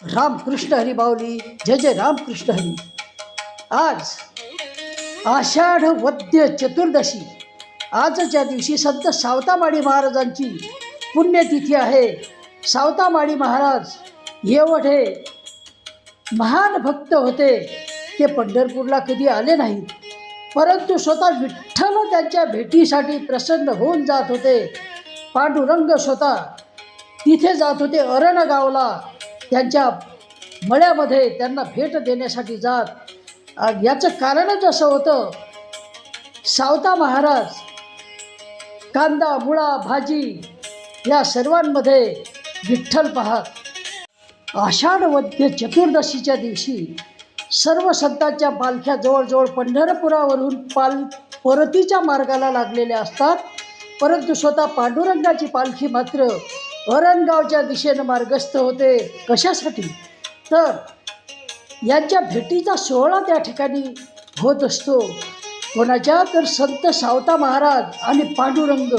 रामकृष्ण हरी बावली, जय जय रामकृष्ण हरी. आज आषाढ वद्य चतुर्दशी, आजच्या दिवशी संत सावतामाळी महाराजांची पुण्यतिथी आहे. सावतामाळी महाराज एवढे महान भक्त होते. ते पंढरपूरला कधी आले नाहीत, परंतु स्वतः विठ्ठल त्यांच्या भेटीसाठी प्रसन्न होऊन जात होते. पांडुरंग स्वतः तिथे जात होते. अरणगावला त्यांच्या मळ्यामध्ये त्यांना भेट देण्यासाठी जात. याचं कारणच असं होतं, सावता महाराज कांदा मुळा भाजी या सर्वांमध्ये विठ्ठल पाहत. आषाढ वद्य चतुर्दशीच्या दिवशी सर्व संतांच्या पालख्या जवळजवळ पंढरपुरावरून परतीच्या मार्गाला लागलेल्या असतात, परंतु स्वतः पांडुरंगाची पालखी मात्र अरणगावच्या दिशेनं मार्गस्थ होते. कशासाठी? तर यांच्या भेटीचा सोहळा त्या ठिकाणी होत असतो. कोणाच्या? तर संत सावता महाराज आणि पांडुरंग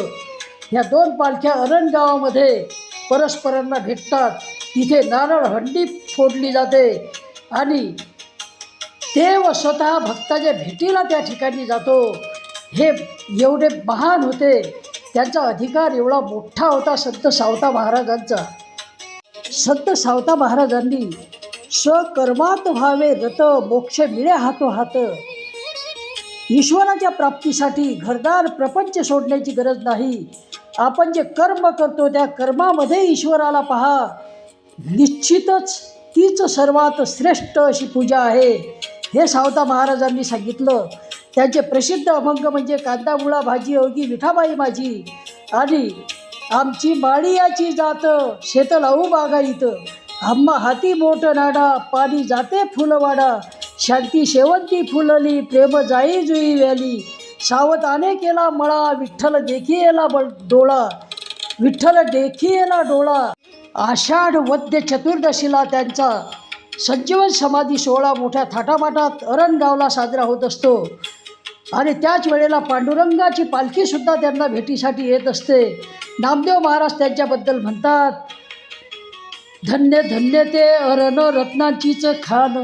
ह्या दोन पालख्या अरणगावामध्ये परस्परांना भेटतात. तिथे नारळ हंडी फोडली जाते आणि देव स्वतः भक्ताच्या भेटीला त्या ठिकाणी जातो. हे एवढे महान होते, त्यांचा अधिकार एवढा मोठा होता संत सावता महाराजांचा. संत सावता महाराजांनी स्वकर्मात व्हावे रत, मोक्ष मिळे हातोहात. ईश्वराच्या प्राप्तीसाठी घरदार प्रपंच सोडण्याची गरज नाही. आपण जे कर्म करतो त्या कर्मामध्ये ईश्वराला पहा. निश्चितच तीच सर्वात श्रेष्ठ अशी पूजा आहे, हे सावता महाराजांनी सांगितलं. त्यांचे प्रसिद्ध अभंग म्हणजे कांदा मुळा भाजी अवघी विठाबाई माझी आणि आमची माळियाची जात शेत लावू बागाईत. आम्हा हाती मोठ नाडा पाणी जाते फुलवाडा. शांती शेवंती फुलली प्रेम जाई जुई व्याली. सावताने केला मळा विठ्ठल देखी येला डोळा. विठ्ठल देखी येला डोळा. आषाढ वद्य चतुर्दशीला त्यांचा संजीवन समाधी सोहळा मोठ्या थाटामाटात अरणगावला साजरा होत असतो आणि त्याच वेळेला पांडुरंगाची पालखीसुद्धा त्यांना भेटीसाठी येत असते. नामदेव महाराज त्यांच्याबद्दल म्हणतात, धन्य धन्य ते अरण रत्नांचीच खान.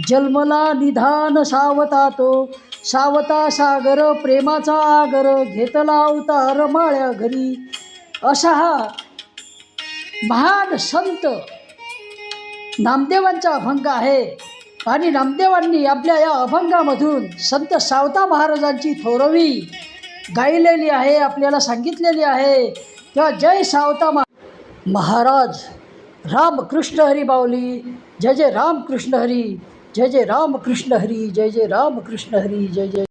जन्मला निधान सावता तो, सावता सागर प्रेमाचा आगर. घेतला अवतार माळ्या घरी. असा हा महान संत नामदेवांचा अभंग आहे. आणि नामदेवांनी आपल्या या अभंगामधून संत सावता महाराजांची थोरवी गायलेली आहे, आपल्याला सांगितलेली आहे. तेव्हा जय सावता महाराज. रामकृष्ण हरी बावली, जय जय रामकृष्ण हरी, जय जय रामकृष्ण हरी, जय जय रामकृष्ण हरी, जय जय.